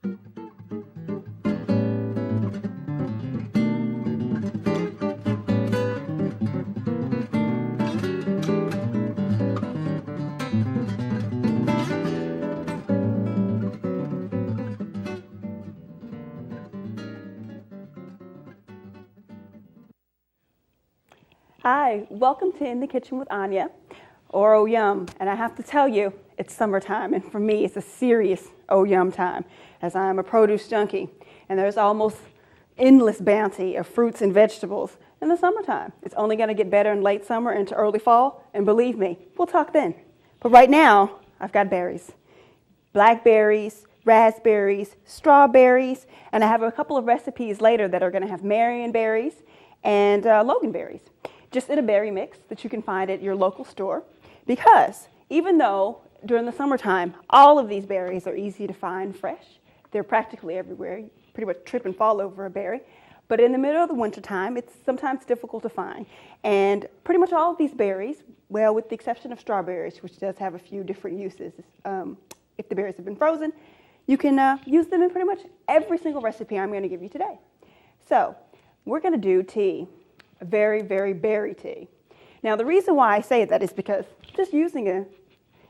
Hi, welcome to In the Kitchen with Anya, or Oh Yum. And I have to tell you, it's summertime, and for me, it's a serious Oh Yum time, as I'm a produce junkie, and there's almost endless bounty of fruits and vegetables in the summertime. It's only going to get better in late summer into early fall, and believe me, we'll talk then. But right now, I've got berries. Blackberries, raspberries, strawberries, and I have a couple of recipes later that are going to have Marion berries and loganberries, just in a berry mix that you can find at your local store. Because even though during the summertime, all of these berries are easy to find fresh, they're practically everywhere. You pretty much trip and fall over a berry. But in the middle of the wintertime, it's sometimes difficult to find. And pretty much all of these berries, well, with the exception of strawberries, which does have a few different uses, if the berries have been frozen, you can use them in pretty much every single recipe I'm going to give you today. So we're going to do tea. A very, very berry tea. Now, the reason why I say that is because just using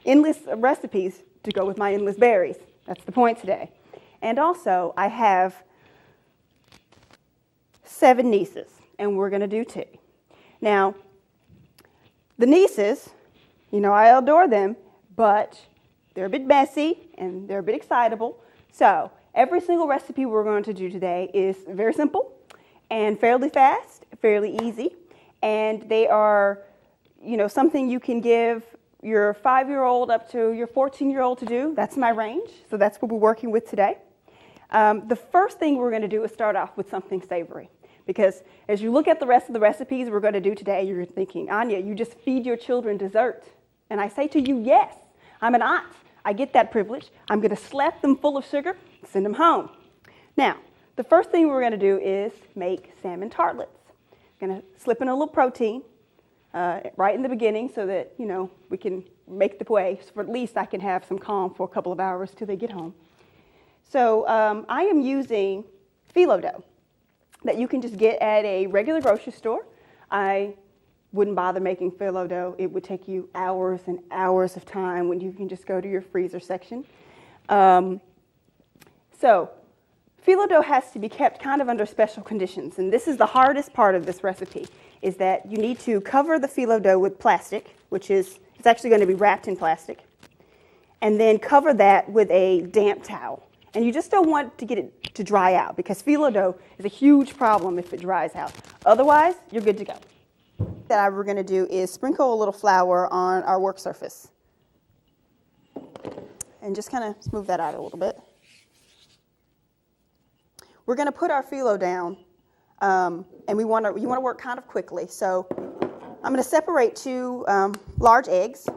endless recipes to go with my endless berries. That's the point today. And also, I have 7 nieces, and we're going to do tea. Now, the nieces, you know, I adore them, but they're a bit messy, and they're a bit excitable. So, every single recipe we're going to do today is very simple and fairly fast, fairly easy, and they are, you know, something you can give your 5-year-old up to your 14-year-old to do. That's my range, so that's what we're working with today. The first thing we're going to do is start off with something savory, because as you look at the rest of the recipes we're going to do today, you're thinking, Anya, you just feed your children dessert. And I say to you, yes, I'm an aunt. I get that privilege. I'm going to slap them full of sugar and send them home. Now, the first thing we're going to do is make salmon tartlets. I'm going to slip in a little protein right in the beginning so that, you know, we can make the way, so at least I can have some calm for a couple of hours till they get home. So I am using phyllo dough that you can just get at a regular grocery store. I wouldn't bother making phyllo dough. It would take you hours and hours of time when you can just go to your freezer section. So phyllo dough has to be kept kind of under special conditions, and this is the hardest part of this recipe, is that you need to cover the phyllo dough with plastic, which is, it's actually going to be wrapped in plastic, and then cover that with a damp towel. And you just don't want to get it to dry out, because phyllo dough is a huge problem if it dries out. Otherwise, you're good to go. That we're going to do is sprinkle a little flour on our work surface, and just kind of smooth that out a little bit. We're going to put our phyllo down, and you want to work kind of quickly. So I'm going to separate 2 large eggs.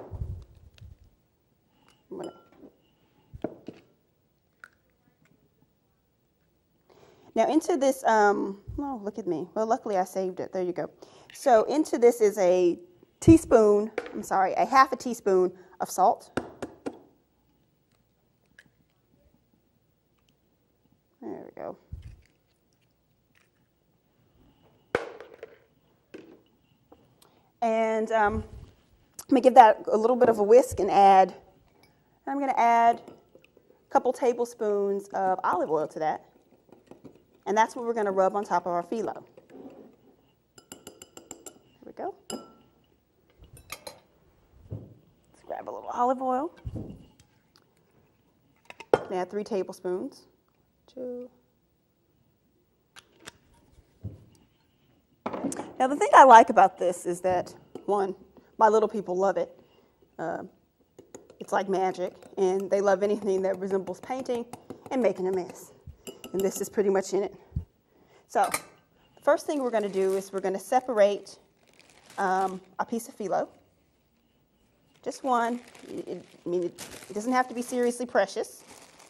Now into this, oh, look at me. Well, luckily I saved it. There you go. So into this is a half a teaspoon of salt. There we go. And I'm going to give that a little bit of a whisk and I'm going to add a couple tablespoons of olive oil to that. And that's what we're going to rub on top of our phyllo. There we go. Let's grab a little olive oil. And add 3 tablespoons. 2. Now, the thing I like about this is that, one, my little people love it. It's like magic, and they love anything that resembles painting and making a mess. And this is pretty much in it. So, the first thing we're going to do is we're going to separate a piece of phyllo. Just one. It doesn't have to be seriously precious.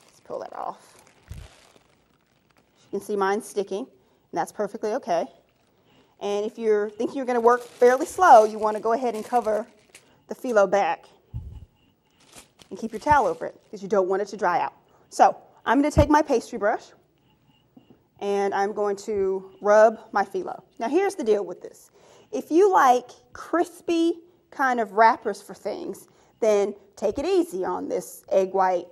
Let's pull that off. You can see mine sticking, and that's perfectly okay. And if you're thinking you're going to work fairly slow, you want to go ahead and cover the phyllo back and keep your towel over it because you don't want it to dry out. So I'm going to take my pastry brush and I'm going to rub my phyllo. Now here's the deal with this. If you like crispy kind of wrappers for things, then take it easy on this egg white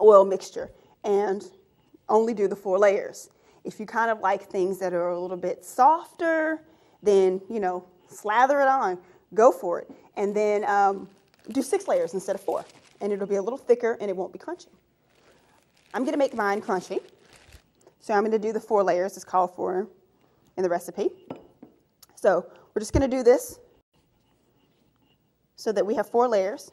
oil mixture and only do the 4 layers. If you kind of like things that are a little bit softer, then, you know, slather it on, go for it. And then do 6 layers instead of 4, and it'll be a little thicker and it won't be crunchy. I'm going to make mine crunchy, so I'm going to do the 4 layers as called for in the recipe. So we're just going to do this so that we have 4 layers.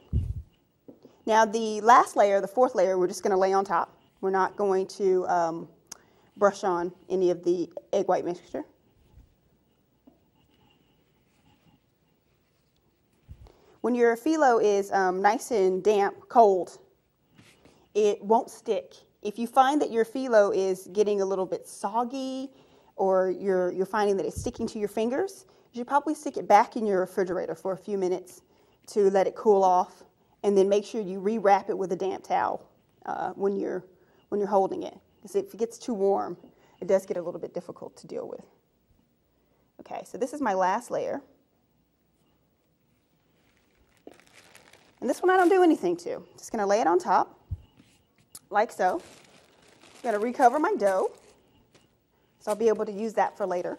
Now the last layer, the 4th layer, we're just going to lay on top. We're not going to brush on any of the egg white mixture. When your phyllo is nice and damp, cold, it won't stick. If you find that your phyllo is getting a little bit soggy or you're finding that it's sticking to your fingers, you should probably stick it back in your refrigerator for a few minutes to let it cool off, and then make sure you re-wrap it with a damp towel when you're holding it. Because if it gets too warm, it does get a little bit difficult to deal with. Okay, so this is my last layer. And this one I don't do anything to. Just going to lay it on top, like so. I'm going to recover my dough, so I'll be able to use that for later.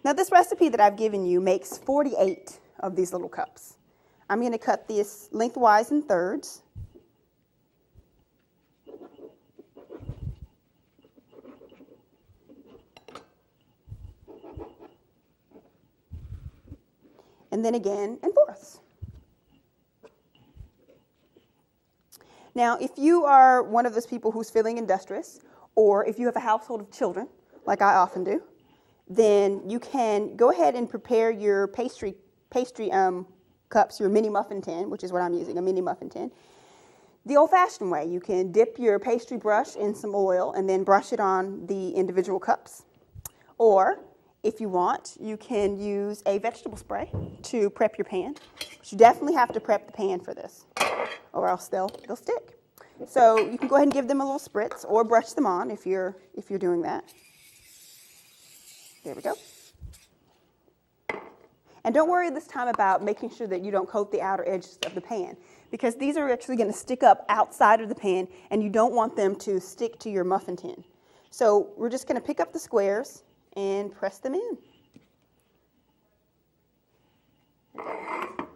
Now this recipe that I've given you makes 48 of these little cups. I'm going to cut this lengthwise in thirds. And then again in fourths. Now, if you are one of those people who's feeling industrious, or if you have a household of children, like I often do, then you can go ahead and prepare your pastry cups, your mini muffin tin, which is what I'm using, a mini muffin tin, the old-fashioned way. You can dip your pastry brush in some oil and then brush it on the individual cups. Or, if you want, you can use a vegetable spray to prep your pan. But you definitely have to prep the pan for this, or else they'll stick. So you can go ahead and give them a little spritz, or brush them on if you're doing that. There we go. And don't worry this time about making sure that you don't coat the outer edges of the pan, because these are actually going to stick up outside of the pan, and you don't want them to stick to your muffin tin. So we're just going to pick up the squares and press them in. And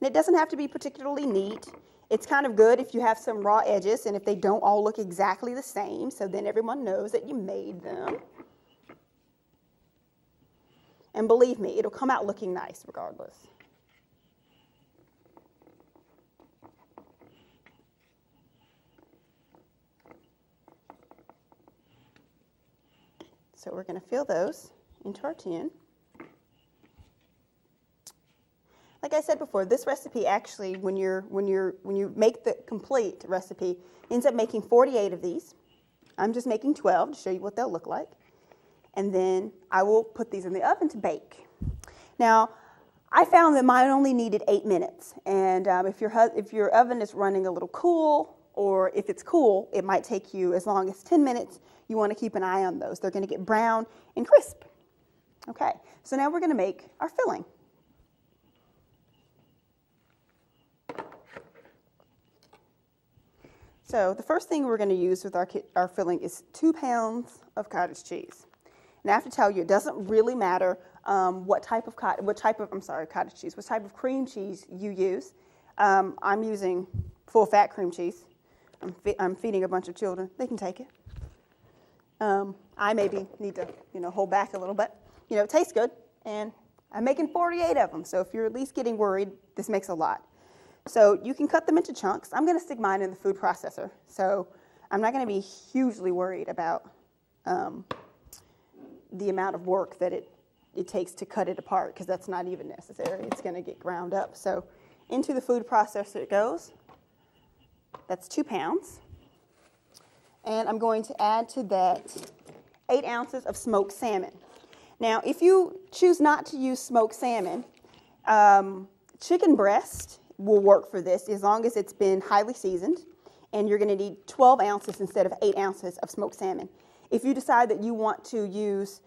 it doesn't have to be particularly neat. It's kind of good if you have some raw edges and if they don't all look exactly the same, so then everyone knows that you made them. And believe me, it'll come out looking nice regardless. So we're going to fill those into our tin. Like I said before, this recipe actually, when you make the complete recipe, ends up making 48 of these. I'm just making 12 to show you what they'll look like. And then I will put these in the oven to bake. Now, I found that mine only needed 8 minutes. And if your oven is running a little cool, or if it's cool, it might take you as long as 10 minutes. You want to keep an eye on those. They're going to get brown and crisp. Okay, so now we're going to make our filling. So the first thing we're going to use with our filling is 2 pounds of cottage cheese. And I have to tell you, it doesn't really matter what type of cream cheese you use. I'm using full-fat cream cheese. I'm feeding a bunch of children. They can take it. I maybe need to, hold back a little bit. It tastes good, and I'm making 48 of them. So if you're at least getting worried, this makes a lot. So you can cut them into chunks. I'm going to stick mine in the food processor, so I'm not going to be hugely worried about the amount of work that it takes to cut it apart, because that's not even necessary. It's going to get ground up. So into the food processor it goes. That's 2 pounds. And I'm going to add to that 8 ounces of smoked salmon. Now, if you choose not to use smoked salmon, chicken breast will work for this as long as it's been highly seasoned and you're going to need 12 ounces instead of 8 ounces of smoked salmon. If you decide that you want to use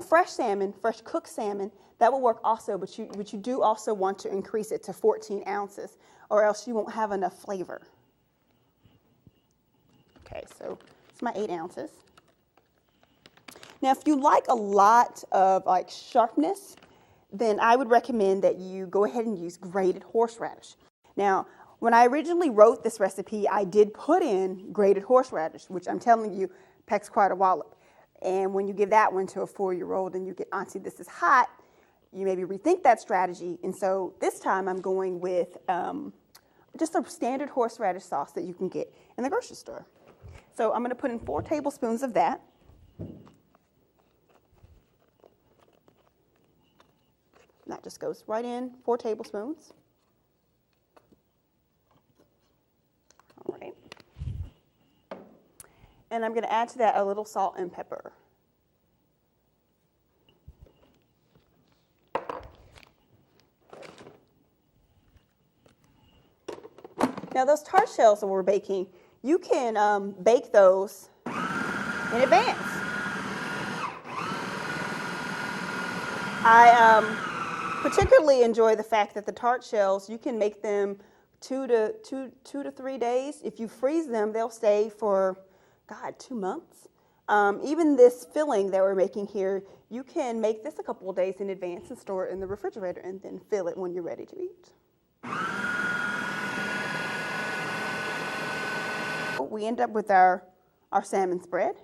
fresh salmon, fresh cooked salmon, that will work also, but you do also want to increase it to 14 ounces, or else you won't have enough flavor. Okay, so it's my 8 ounces. Now, if you like a lot of like sharpness, then I would recommend that you go ahead and use grated horseradish. Now, when I originally wrote this recipe, I did put in grated horseradish, which I'm telling you packs quite a wallop. And when you give that one to a 4-year-old and you get, Auntie, this is hot, you maybe rethink that strategy. And so this time I'm going with just a standard horseradish sauce that you can get in the grocery store. So I'm going to put in 4 tablespoons of that. That just goes right in, 4 tablespoons. All right. And I'm going to add to that a little salt and pepper. Now those tart shells that we're baking, you can bake those in advance. I particularly enjoy the fact that the tart shells, you can make them 2 to 3 days. If you freeze them, they'll stay for, 2 months. Even this filling that we're making here, you can make this a couple of days in advance and store it in the refrigerator and then fill it when you're ready to eat. We end up with our salmon spread.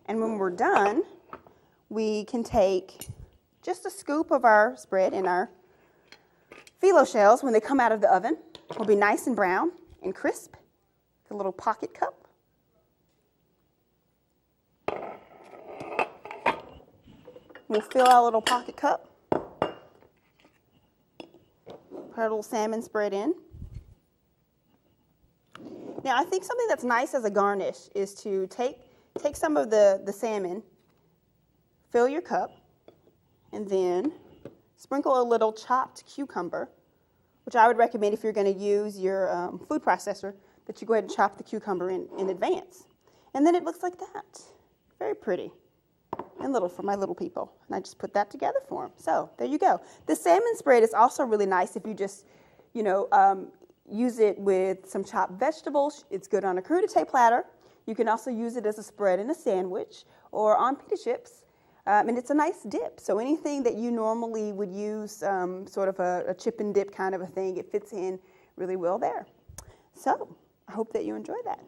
And when we're done, we can take just a scoop of our spread in our phyllo shells. When they come out of the oven, will be nice and brown and crisp. A little pocket cup. We'll fill our little pocket cup. Put our little salmon spread in. Now, I think something that's nice as a garnish is to take some of the salmon, fill your cup, and then sprinkle a little chopped cucumber, which I would recommend if you're going to use your food processor, that you go ahead and chop the cucumber in advance. And then it looks like that. Very pretty and little for my little people. And I just put that together for them. So there you go. The salmon spread is also really nice if you just, use it with some chopped vegetables. It's good on a crudité platter. You can also use it as a spread in a sandwich or on pita chips. And it's a nice dip. So anything that you normally would use, sort of a chip and dip kind of a thing, it fits in really well there. So I hope that you enjoy that.